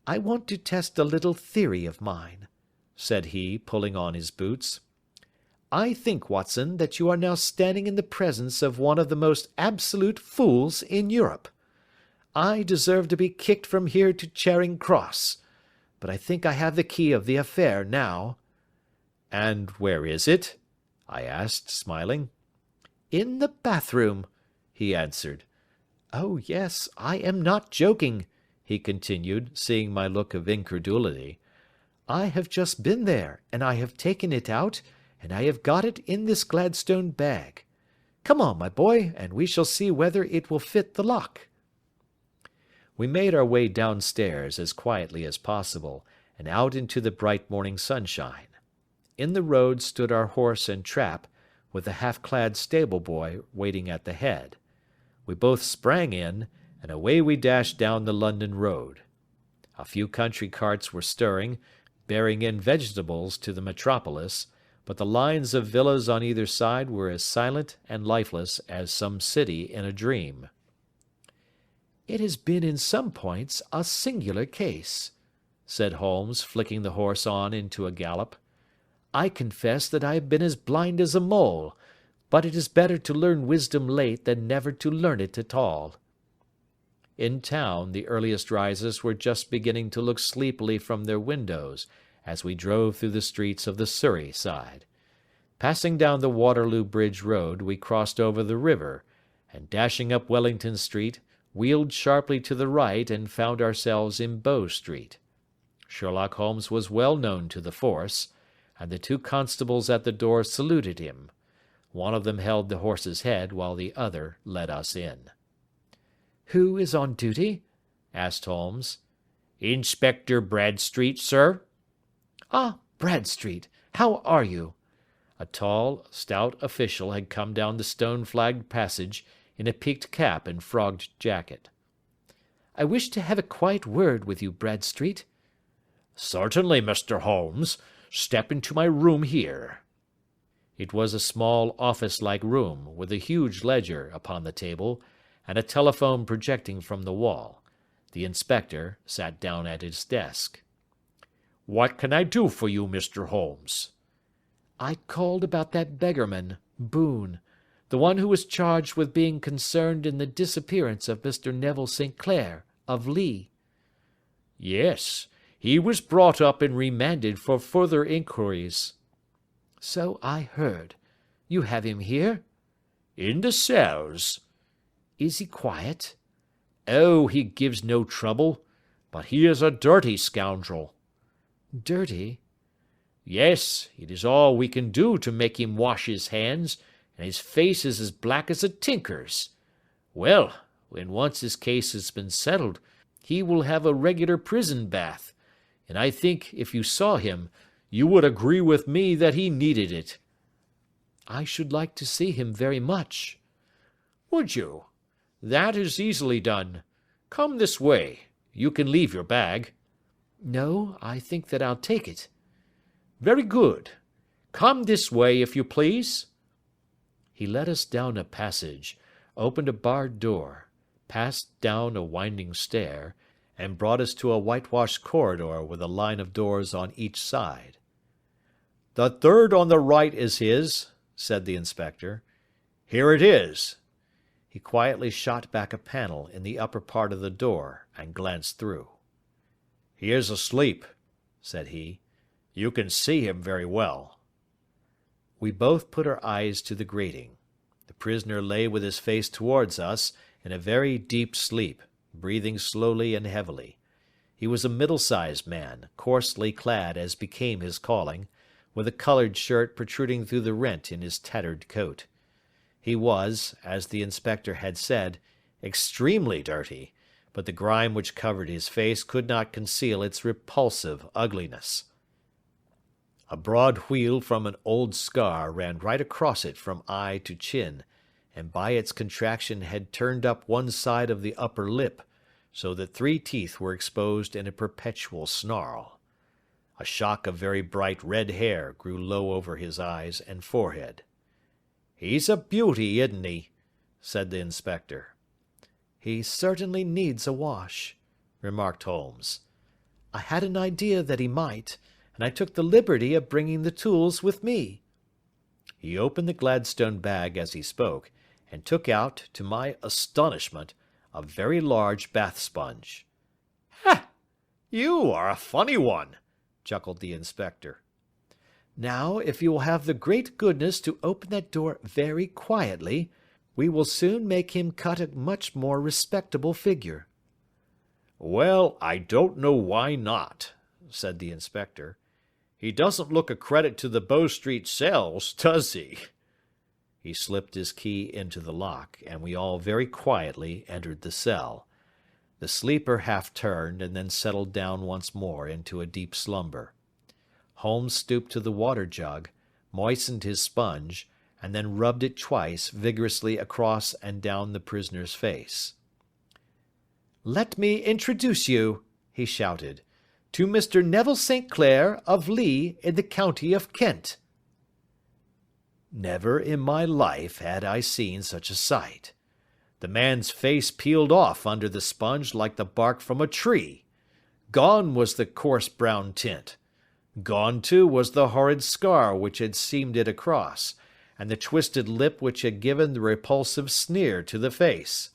"I want to test a little theory of mine," said he, pulling on his boots. "I think, Watson, that you are now standing in the presence of one of the most absolute fools in Europe. I deserve to be kicked from here to Charing Cross, but I think I have the key of the affair now." "And where is it?" I asked, smiling. "In the bathroom," he answered. "Oh, yes, I am not joking," he continued, seeing my look of incredulity. "I have just been there, and I have taken it out, and I have got it in this Gladstone bag. Come on, my boy, and we shall see whether it will fit the lock." We made our way downstairs as quietly as possible, and out into the bright morning sunshine. In the road stood our horse and trap, with the half-clad stable-boy waiting at the head. We both sprang in, and away we dashed down the London road. A few country carts were stirring, bearing in vegetables to the metropolis, but the lines of villas on either side were as silent and lifeless as some city in a dream. "It has been in some points a singular case," said Holmes, flicking the horse on into a gallop. "I confess that I have been as blind as a mole, but it is better to learn wisdom late than never to learn it at all." In town, the earliest risers were just beginning to look sleepily from their windows as we drove through the streets of the Surrey side. Passing down the Waterloo Bridge Road, we crossed over the river, and dashing up Wellington Street, wheeled sharply to the right and found ourselves in Bow Street. Sherlock Holmes was well known to the force, and the two constables at the door saluted him. One of them held the horse's head, while the other led us in. "Who is on duty?" asked Holmes. "Inspector Bradstreet, sir." "Ah, Bradstreet, how are you?" A tall, stout official had come down the stone-flagged passage in a peaked cap and frogged jacket. "I wish to have a quiet word with you, Bradstreet." "Certainly, Mr. Holmes. Step into my room here." It was a small office-like room, with a huge ledger upon the table, and a telephone projecting from the wall. The inspector sat down at his desk. "What can I do for you, Mr. Holmes?" "I called about that beggarman, Boone, the one who was charged with being concerned in the disappearance of Mr. Neville St. Clair, of Lee." "Yes, he was brought up and remanded for further inquiries." "So I heard. You have him here?" "In the cells." "Is he quiet?" "Oh, he gives no trouble, but he is a dirty scoundrel." "Dirty?" "Yes, it is all we can do to make him wash his hands, and his face is as black as a tinker's. Well, when once his case has been settled, he will have a regular prison bath, and I think, if you saw him, you would agree with me that he needed it." "I should like to see him very much." "Would you? That is easily done. Come this way. You can leave your bag." "No, I think that I'll take it." "Very good. Come this way, if you please." He led us down a passage, opened a barred door, passed down a winding stair, and brought us to a whitewashed corridor with a line of doors on each side. "The third on the right is his," said the inspector. "Here it is." He quietly shot back a panel in the upper part of the door and glanced through. "He is asleep," said he. "You can see him very well." We both put our eyes to the grating. The prisoner lay with his face towards us in a very deep sleep, breathing slowly and heavily. He was a middle-sized man, coarsely clad as became his calling, with a coloured shirt protruding through the rent in his tattered coat. He was, as the inspector had said, extremely dirty, but the grime which covered his face could not conceal its repulsive ugliness. A broad wheal from an old scar ran right across it from eye to chin, and by its contraction had turned up one side of the upper lip, so that 3 teeth were exposed in a perpetual snarl. A shock of very bright red hair grew low over his eyes and forehead. "He's a beauty, isn't he?" said the inspector. "He certainly needs a wash," remarked Holmes. "I had an idea that he might, and I took the liberty of bringing the tools with me." He opened the Gladstone bag as he spoke, and took out, to my astonishment, a very large bath sponge. "Ha! You are a funny one," chuckled the inspector. "Now, if you will have the great goodness to open that door very quietly, we will soon make him cut a much more respectable figure." "Well, I don't know why not," said the inspector. "He doesn't look a credit to the Bow Street cells, does he?" He slipped his key into the lock, and we all very quietly entered the cell. The sleeper half turned, and then settled down once more into a deep slumber. Holmes stooped to the water jug, moistened his sponge, and then rubbed it twice vigorously across and down the prisoner's face. "Let me introduce you," he shouted, "to Mr. Neville St. Clair, of Lee, in the county of Kent." Never in my life had I seen such a sight. The man's face peeled off under the sponge like the bark from a tree. Gone was the coarse brown tint. Gone, too, was the horrid scar which had seamed it across, and the twisted lip which had given the repulsive sneer to the face.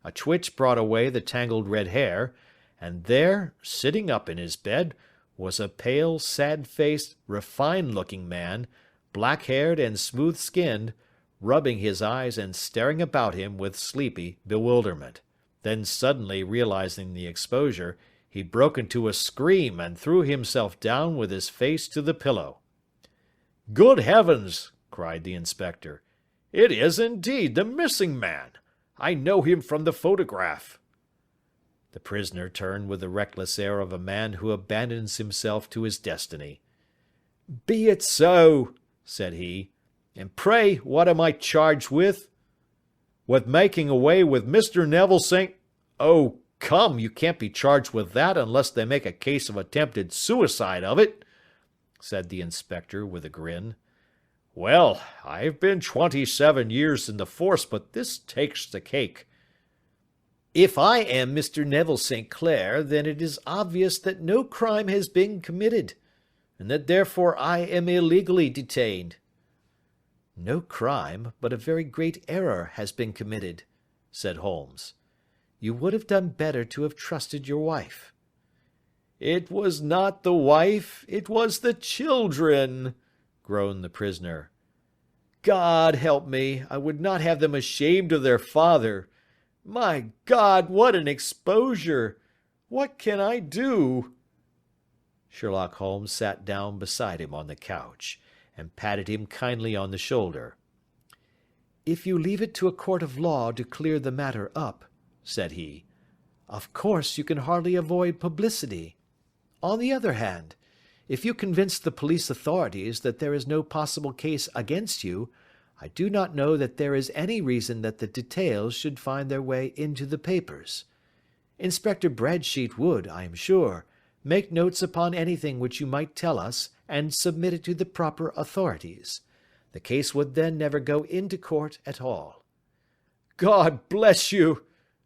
A twitch brought away the tangled red hair, and there, sitting up in his bed, was a pale, sad-faced, refined-looking man, black-haired and smooth-skinned, rubbing his eyes and staring about him with sleepy bewilderment. Then suddenly realizing the exposure, he broke into a scream and threw himself down with his face to the pillow. "Good heavens!" cried the inspector. "It is indeed the missing man. I know him from the photograph." The prisoner turned with the reckless air of a man who abandons himself to his destiny. "Be it so," said he. "And pray, what am I charged with?" "With making away with Mr. Neville St. Oh, come, you can't be charged with that unless they make a case of attempted suicide of it," said the inspector with a grin. "Well, I've been 27 years in the force, but this takes the cake." "If I am Mr. Neville St. Clair, then it is obvious that no crime has been committed, and that therefore I am illegally detained." "No crime, but a very great error has been committed," said Holmes. "You would have done better to have trusted your wife." "It was not the wife, it was the children," groaned the prisoner. "God help me, I would not have them ashamed of their father. My God, what an exposure! What can I do?" Sherlock Holmes sat down beside him on the couch, and patted him kindly on the shoulder. "If you leave it to a court of law to clear the matter up," said he, "of course you can hardly avoid publicity. On the other hand, if you convince the police authorities that there is no possible case against you, I do not know that there is any reason that the details should find their way into the papers. Inspector Bradsheet would, I am sure, make notes upon anything which you might tell us and submit it to the proper authorities. The case would then never go into court at all." "God bless you!"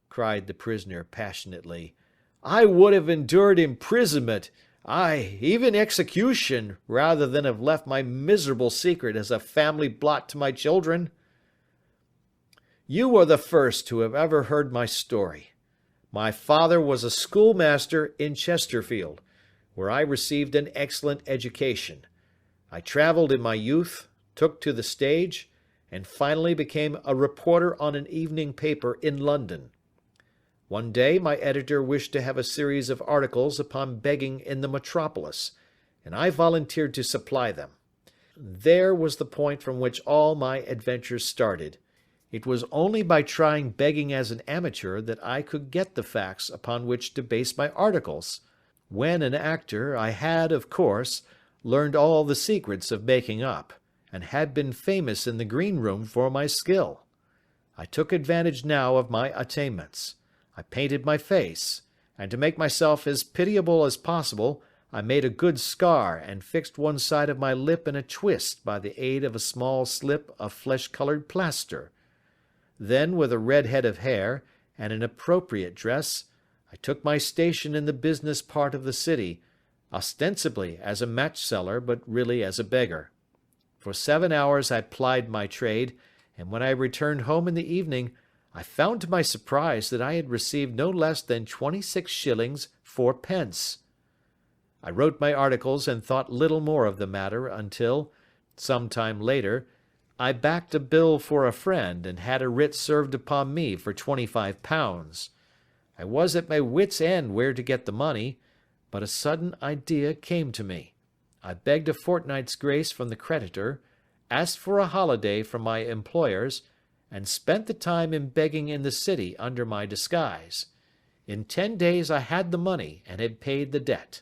cried the prisoner passionately. "I would have endured imprisonment, aye, even execution, rather than have left my miserable secret as a family blot to my children. You are the first who have ever heard my story. My father was a schoolmaster in Chesterfield, where I received an excellent education. I travelled in my youth, took to the stage, and finally became a reporter on an evening paper in London. One day my editor wished to have a series of articles upon begging in the metropolis, and I volunteered to supply them. There was the point from which all my adventures started. It was only by trying begging as an amateur that I could get the facts upon which to base my articles. When an actor, I had, of course, learned all the secrets of making up, and had been famous in the green room for my skill. I took advantage now of my attainments. I painted my face, and to make myself as pitiable as possible, I made a good scar and fixed one side of my lip in a twist by the aid of a small slip of flesh-colored plaster. Then, with a red head of hair and an appropriate dress, I took my station in the business part of the city, ostensibly as a match-seller, but really as a beggar. For 7 hours I plied my trade, and when I returned home in the evening, I found to my surprise that I had received no less than 26 shillings 4 pence. I wrote my articles and thought little more of the matter until, some time later, I backed a bill for a friend and had a writ served upon me for £25. I was at my wits' end where to get the money, but a sudden idea came to me. I begged a fortnight's grace from the creditor, asked for a holiday from my employers, and spent the time in begging in the city under my disguise. In 10 days I had the money and had paid the debt.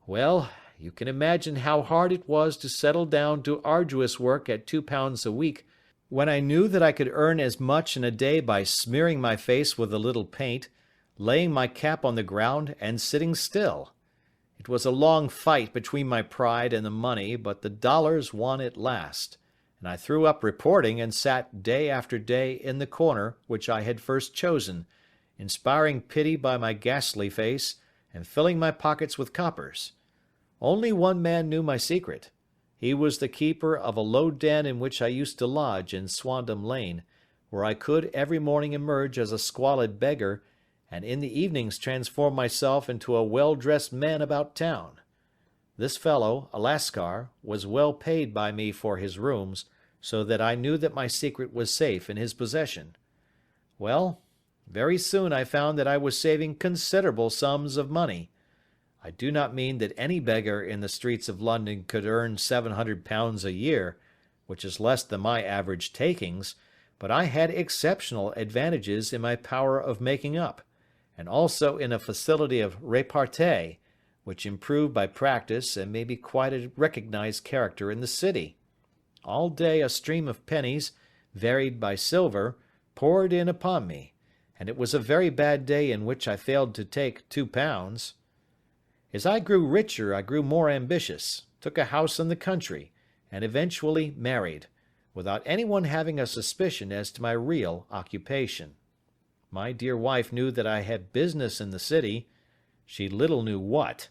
Well, you can imagine how hard it was to settle down to arduous work at £2 a week, when I knew that I could earn as much in a day by smearing my face with a little paint, laying my cap on the ground, and sitting still. It was a long fight between my pride and the money, but the dollars won at last, and I threw up reporting and sat day after day in the corner which I had first chosen, inspiring pity by my ghastly face, and filling my pockets with coppers. Only one man knew my secret. He was the keeper of a low den in which I used to lodge in Swandam Lane, where I could every morning emerge as a squalid beggar, and in the evenings transform myself into a well-dressed man about town. This fellow, a Lascar, was well paid by me for his rooms, so that I knew that my secret was safe in his possession. Well, very soon I found that I was saving considerable sums of money. I do not mean that any beggar in the streets of London could earn £700 a year, which is less than my average takings, but I had exceptional advantages in my power of making up, and also in a facility of repartee, which improved by practice and made me quite a recognized character in the city. All day a stream of pennies, varied by silver, poured in upon me, and it was a very bad day in which I failed to take £2. As I grew richer, I grew more ambitious, took a house in the country, and eventually married, without anyone having a suspicion as to my real occupation. My dear wife knew that I had business in the city. She little knew what.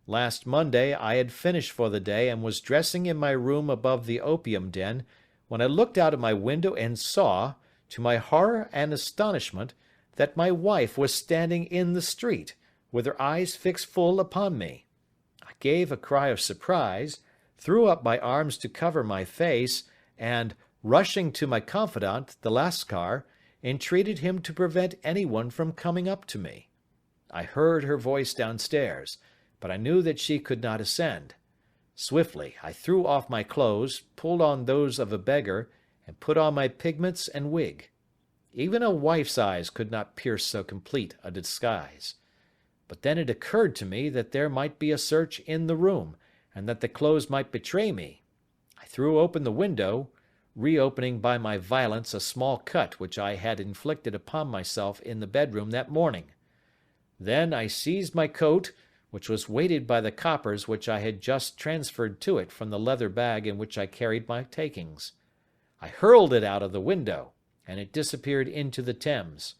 Last Monday I had finished for the day and was dressing in my room above the opium den, when I looked out of my window and saw, to my horror and astonishment, that my wife was standing in the street, with her eyes fixed full upon me. I gave a cry of surprise, threw up my arms to cover my face, and, rushing to my confidant, the Lascar, entreated him to prevent anyone from coming up to me. I heard her voice downstairs, but I knew that she could not ascend. Swiftly I threw off my clothes, pulled on those of a beggar, and put on my pigments and wig. Even a wife's eyes could not pierce so complete a disguise. But then it occurred to me that there might be a search in the room, and that the clothes might betray me. I threw open the window, reopening by my violence a small cut which I had inflicted upon myself in the bedroom that morning. Then I seized my coat, which was weighted by the coppers which I had just transferred to it from the leather bag in which I carried my takings. I hurled it out of the window, and it disappeared into the Thames.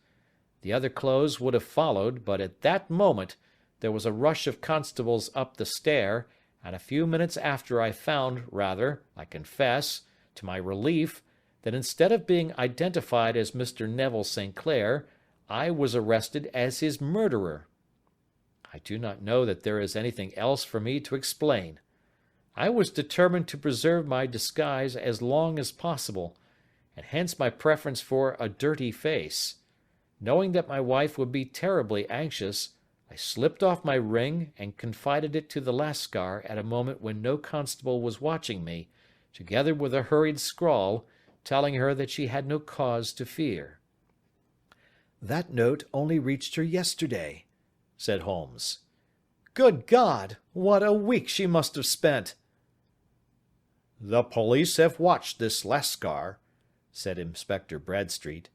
The other clothes would have followed, but at that moment there was a rush of constables up the stair, and a few minutes after I found, rather, I confess, to my relief, that instead of being identified as Mr. Neville St. Clair, I was arrested as his murderer. I do not know that there is anything else for me to explain. I was determined to preserve my disguise as long as possible, and hence my preference for a dirty face. Knowing that my wife would be terribly anxious, I slipped off my ring and confided it to the Lascar at a moment when no constable was watching me, together with a hurried scrawl, telling her that she had no cause to fear. "That note only reached her yesterday," said Holmes. "Good God! What a week she must have spent!" "The police have watched this Lascar," said Inspector Bradstreet,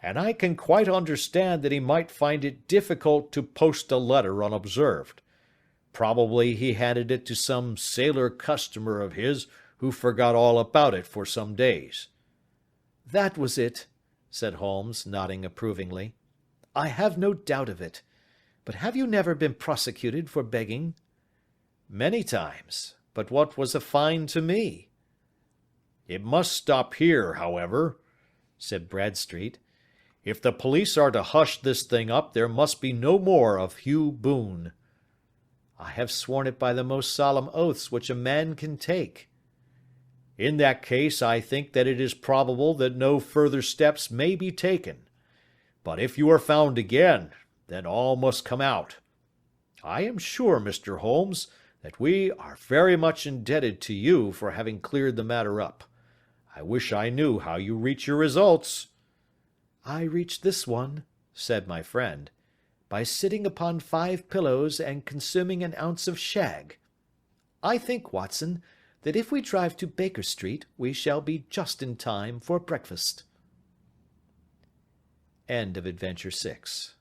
"and I can quite understand that he might find it difficult to post a letter unobserved. Probably he handed it to some sailor customer of his who forgot all about it for some days." "That was it," said Holmes, nodding approvingly. "I have no doubt of it. But have you never been prosecuted for begging?" "Many times. But what was a fine to me?" "It must stop here, however," said Bradstreet. "If the police are to hush this thing up, there must be no more of Hugh Boone." "I have sworn it by the most solemn oaths which a man can take." "In that case, I think that it is probable that no further steps may be taken. But if you are found again, then all must come out. I am sure, Mr. Holmes, that we are very much indebted to you for having cleared the matter up. I wish I knew how you reach your results." "I reach this one," said my friend, "by sitting upon 5 pillows and consuming an ounce of shag. I think, Watson, that if we drive to Baker Street we shall be just in time for breakfast." End of Adventure 6.